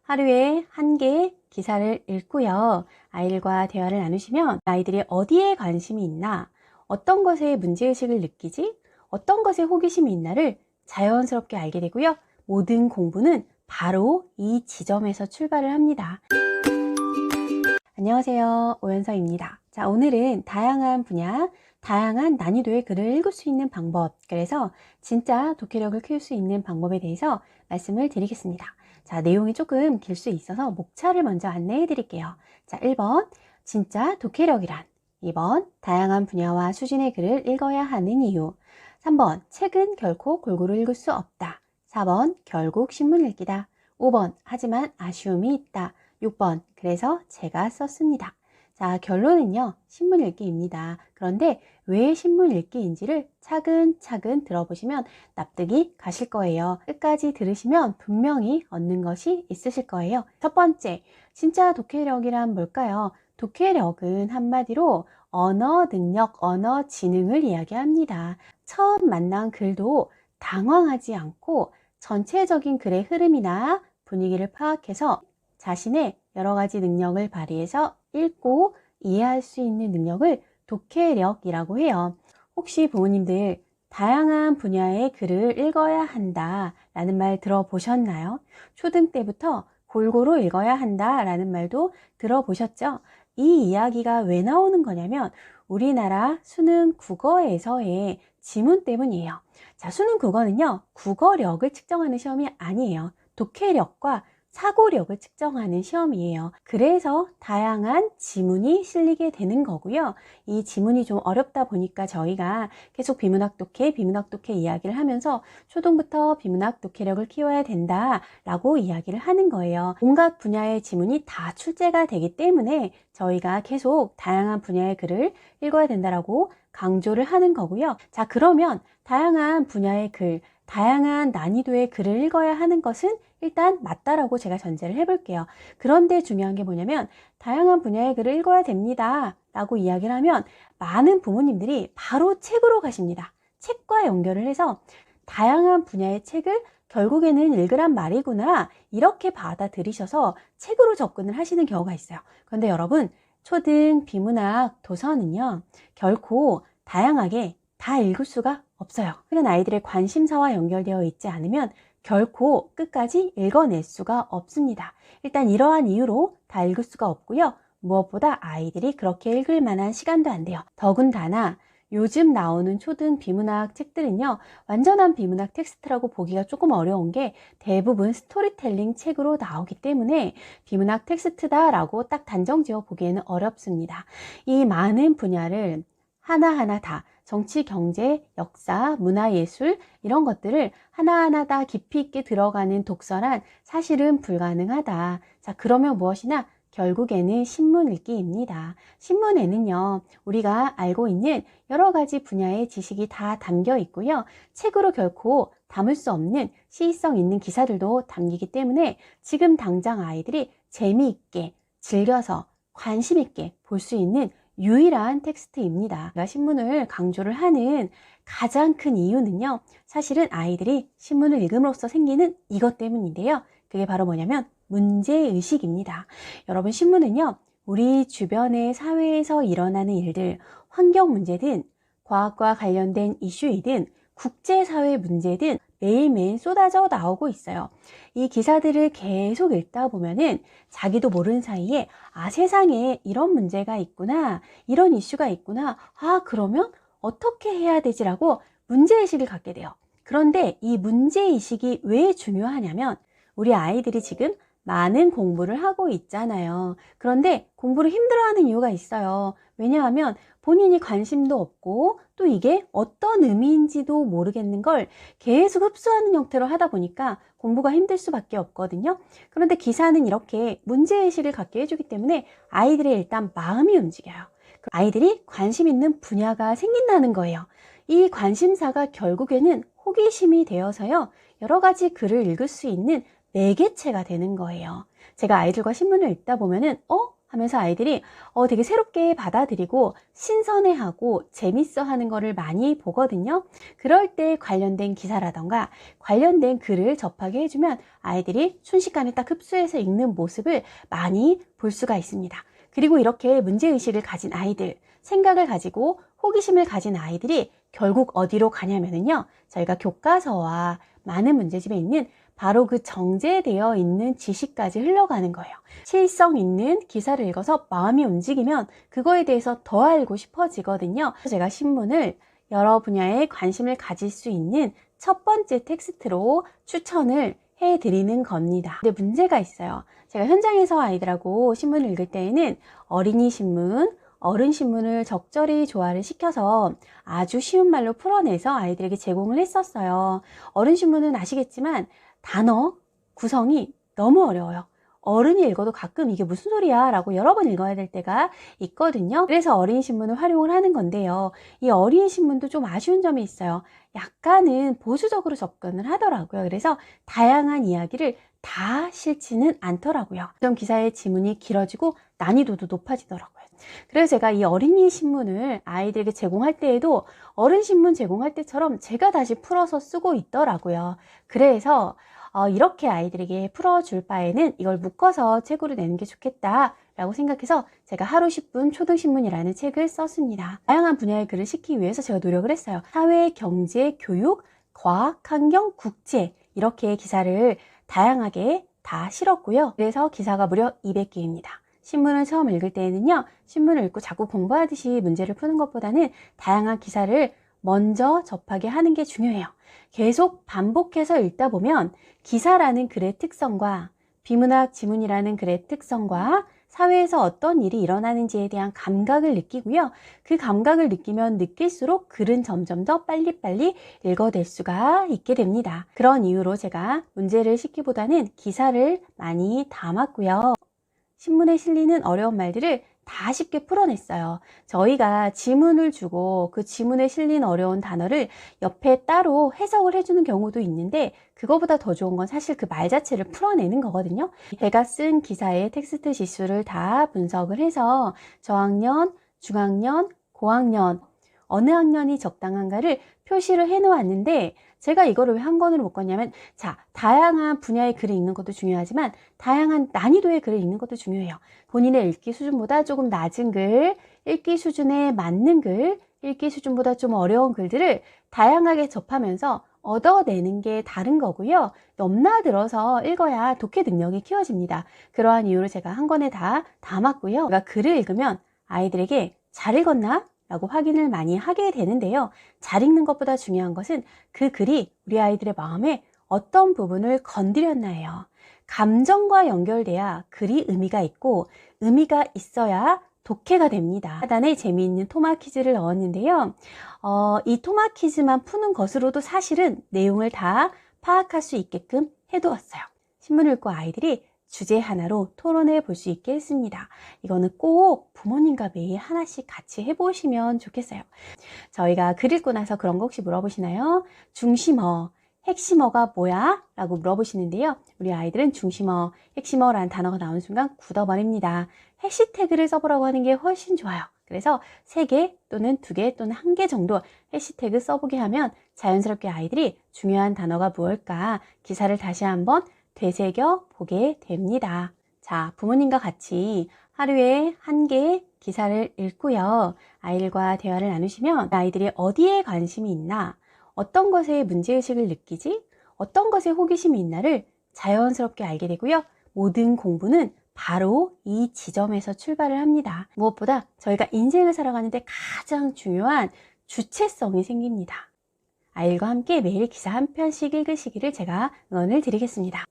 하루에 한 개의 기사를 읽고요. 아이들과 대화를 나누시면 아이들이 어디에 관심이 있나, 어떤 것에 문제의식을 느끼지, 어떤 것에 호기심이 있나를 자연스럽게 알게 되고요. 모든 공부는 바로 이 지점에서 출발을 합니다. 안녕하세요. 오연서입니다. 자, 오늘은 다양한 분야, 다양한 난이도의 글을 읽을 수 있는 방법, 그래서 진짜 독해력을 키울 수 있는 방법에 대해서 말씀을 드리겠습니다. 자, 내용이 조금 길 수 있어서 목차를 먼저 안내해 드릴게요. 자, 1번, 진짜 독해력이란. 2번, 다양한 분야와 수준의 글을 읽어야 하는 이유. 3번, 책은 결코 골고루 읽을 수 없다. 4번, 결국 신문 읽기다. 5번, 하지만 아쉬움이 있다. 6번, 그래서 제가 썼습니다. 자, 결론은요, 신문 읽기입니다. 그런데 왜 신문 읽기인지를 차근차근 들어보시면 납득이 가실 거예요. 끝까지 들으시면 분명히 얻는 것이 있으실 거예요. 첫 번째, 진짜 독해력이란 뭘까요? 독해력은 한마디로 언어 능력, 언어 지능을 이야기합니다. 처음 만난 글도 당황하지 않고 전체적인 글의 흐름이나 분위기를 파악해서 자신의 여러 가지 능력을 발휘해서 읽고 이해할 수 있는 능력을 독해력이라고 해요. 혹시 부모님들 다양한 분야의 글을 읽어야 한다 라는 말 들어보셨나요? 초등 때부터 골고루 읽어야 한다 라는 말도 들어보셨죠? 이 이야기가 왜 나오는 거냐면 우리나라 수능 국어에서의 지문 때문이에요. 자, 수능 국어는요, 국어력을 측정하는 시험이 아니에요. 독해력과 사고력을 측정하는 시험이에요. 그래서 다양한 지문이 실리게 되는 거고요. 이 지문이 좀 어렵다 보니까 저희가 계속 비문학 독해 이야기를 하면서 초등부터 비문학 독해력을 키워야 된다라고 이야기를 하는 거예요. 온갖 분야의 지문이 다 출제가 되기 때문에 저희가 계속 다양한 분야의 글을 읽어야 된다라고 강조를 하는 거고요. 자, 그러면 다양한 분야의 글, 다양한 난이도의 글을 읽어야 하는 것은 일단 맞다라고 제가 전제를 해볼게요. 그런데 중요한 게 뭐냐면 다양한 분야의 글을 읽어야 됩니다 라고 이야기를 하면 많은 부모님들이 바로 책으로 가십니다. 책과 연결을 해서 다양한 분야의 책을 결국에는 읽으란 말이구나 이렇게 받아들이셔서 책으로 접근을 하시는 경우가 있어요. 그런데 여러분, 초등 비문학 도서는요, 결코 다양하게 다 읽을 수가 없어요. 그런 아이들의 관심사와 연결되어 있지 않으면 결코 끝까지 읽어낼 수가 없습니다. 일단 이러한 이유로 다 읽을 수가 없고요. 무엇보다 아이들이 그렇게 읽을 만한 시간도 안 돼요. 더군다나 요즘 나오는 초등 비문학 책들은요, 완전한 비문학 텍스트라고 보기가 조금 어려운 게 대부분 스토리텔링 책으로 나오기 때문에 비문학 텍스트다라고 딱 단정 지어 보기에는 어렵습니다. 이 많은 분야를 하나하나 다 정치, 경제, 역사, 문화예술 이런 것들을 하나하나 다 깊이 있게 들어가는 독서란 사실은 불가능하다. 자, 그러면 무엇이나 결국에는 신문 읽기입니다. 신문에는요, 우리가 알고 있는 여러 가지 분야의 지식이 다 담겨 있고요. 책으로 결코 담을 수 없는 시의성 있는 기사들도 담기기 때문에 지금 당장 아이들이 재미있게 즐겨서 관심 있게 볼 수 있는 유일한 텍스트입니다. 제가 신문을 강조를 하는 가장 큰 이유는요, 사실은 아이들이 신문을 읽음으로써 생기는 이것 때문인데요. 그게 바로 뭐냐면 문제의식입니다. 여러분, 신문은요, 우리 주변의 사회에서 일어나는 일들, 환경 문제든 과학과 관련된 이슈이든 국제사회 문제든 매일매일 쏟아져 나오고 있어요. 이 기사들을 계속 읽다 보면은 자기도 모르는 사이에 세상에 이런 문제가 있구나, 이런 이슈가 있구나, 그러면 어떻게 해야 되지라고 문제의식을 갖게 돼요. 그런데 이 문제의식이 왜 중요하냐면 우리 아이들이 지금 많은 공부를 하고 있잖아요. 그런데 공부를 힘들어하는 이유가 있어요. 왜냐하면 본인이 관심도 없고 또 이게 어떤 의미인지도 모르겠는 걸 계속 흡수하는 형태로 하다 보니까 공부가 힘들 수밖에 없거든요. 그런데 기사는 이렇게 문제의식을 갖게 해주기 때문에 아이들의 일단 마음이 움직여요. 아이들이 관심 있는 분야가 생긴다는 거예요. 이 관심사가 결국에는 호기심이 되어서요, 여러 가지 글을 읽을 수 있는 매개체가 되는 거예요. 제가 아이들과 신문을 읽다 보면은 하면서 아이들이 되게 새롭게 받아들이고 신선해하고 재밌어하는 거를 많이 보거든요. 그럴 때 관련된 기사라던가 관련된 글을 접하게 해주면 아이들이 순식간에 딱 흡수해서 읽는 모습을 많이 볼 수가 있습니다. 그리고 이렇게 문제의식을 가진 아이들, 생각을 가지고 호기심을 가진 아이들이 결국 어디로 가냐면요, 저희가 교과서와 많은 문제집에 있는 바로 그 정제되어 있는 지식까지 흘러가는 거예요. 실성 있는 기사를 읽어서 마음이 움직이면 그거에 대해서 더 알고 싶어지거든요. 제가 신문을 여러 분야에 관심을 가질 수 있는 첫 번째 텍스트로 추천을 해드리는 겁니다. 근데 문제가 있어요. 제가 현장에서 아이들하고 신문을 읽을 때에는 어린이 신문, 어른 신문을 적절히 조화를 시켜서 아주 쉬운 말로 풀어내서 아이들에게 제공을 했었어요. 어른 신문은 아시겠지만 단어 구성이 너무 어려워요. 어른이 읽어도 가끔 이게 무슨 소리야 라고 여러 번 읽어야 될 때가 있거든요. 그래서 어린이 신문을 활용을 하는 건데요. 이 어린이 신문도 좀 아쉬운 점이 있어요. 약간은 보수적으로 접근을 하더라고요. 그래서 다양한 이야기를 다 싫지는 않더라고요. 좀 기사의 지문이 길어지고 난이도도 높아지더라고요. 그래서 제가 이 어린이 신문을 아이들에게 제공할 때에도 어른 신문 제공할 때처럼 제가 다시 풀어서 쓰고 있더라고요. 그래서 이렇게 아이들에게 풀어줄 바에는 이걸 묶어서 책으로 내는 게 좋겠다 라고 생각해서 제가 하루 10분 초등신문이라는 책을 썼습니다. 다양한 분야의 글을 싣기 위해서 제가 노력을 했어요. 사회, 경제, 교육, 과학, 환경, 국제 이렇게 기사를 다양하게 다 실었고요. 그래서 기사가 무려 200개입니다. 신문을 처음 읽을 때에는요, 신문을 읽고 자꾸 공부하듯이 문제를 푸는 것보다는 다양한 기사를 먼저 접하게 하는 게 중요해요. 계속 반복해서 읽다 보면 기사라는 글의 특성과 비문학 지문이라는 글의 특성과 사회에서 어떤 일이 일어나는지에 대한 감각을 느끼고요. 그 감각을 느끼면 느낄수록 글은 점점 더 빨리빨리 읽어낼 수가 있게 됩니다. 그런 이유로 제가 문제를 싣기보다는 기사를 많이 담았고요. 신문에 실리는 어려운 말들을 다 쉽게 풀어냈어요. 저희가 지문을 주고 그 지문에 실린 어려운 단어를 옆에 따로 해석을 해주는 경우도 있는데 그거보다 더 좋은 건 사실 그 말 자체를 풀어내는 거거든요. 제가 쓴 기사의 텍스트 지수를 다 분석을 해서 저학년, 중학년, 고학년 어느 학년이 적당한가를 표시를 해 놓았는데 제가 이거를 왜 한 권으로 묶었냐면 다양한 분야의 글을 읽는 것도 중요하지만 다양한 난이도의 글을 읽는 것도 중요해요. 본인의 읽기 수준보다 조금 낮은 글, 읽기 수준에 맞는 글, 읽기 수준보다 좀 어려운 글들을 다양하게 접하면서 얻어내는 게 다른 거고요. 넘나들어서 읽어야 독해 능력이 키워집니다. 그러한 이유로 제가 한 권에 다 담았고요. 제가 글을 읽으면 아이들에게 잘 읽었나? 라고 확인을 많이 하게 되는데요. 잘 읽는 것보다 중요한 것은 그 글이 우리 아이들의 마음에 어떤 부분을 건드렸나예요. 감정과 연결돼야 글이 의미가 있고 의미가 있어야 독해가 됩니다. 하단에 재미있는 토마 퀴즈를 넣었는데요. 이 토마 퀴즈만 푸는 것으로도 사실은 내용을 다 파악할 수 있게끔 해두었어요. 신문을 읽고 아이들이 주제 하나로 토론해 볼 수 있게 했습니다. 이거는 꼭 부모님과 매일 하나씩 같이 해보시면 좋겠어요. 저희가 글 읽고 나서 그런 거 혹시 물어보시나요? 중심어, 핵심어가 뭐야? 라고 물어보시는데요. 우리 아이들은 중심어, 핵심어라는 단어가 나오는 순간 굳어버립니다. 해시태그를 써보라고 하는 게 훨씬 좋아요. 그래서 3개 또는 2개 또는 1개 정도 해시태그 써보게 하면 자연스럽게 아이들이 중요한 단어가 무엇일까 기사를 다시 한번 되새겨 보게 됩니다. 자, 부모님과 같이 하루에 1개 기사를 읽고요. 아이들과 대화를 나누시면 아이들이 어디에 관심이 있나, 어떤 것에 문제의식을 느끼지, 어떤 것에 호기심이 있나를 자연스럽게 알게 되고요. 모든 공부는 바로 이 지점에서 출발을 합니다. 무엇보다 저희가 인생을 살아가는데 가장 중요한 주체성이 생깁니다. 아이들과 함께 매일 기사 한 편씩 읽으시기를 제가 응원을 드리겠습니다.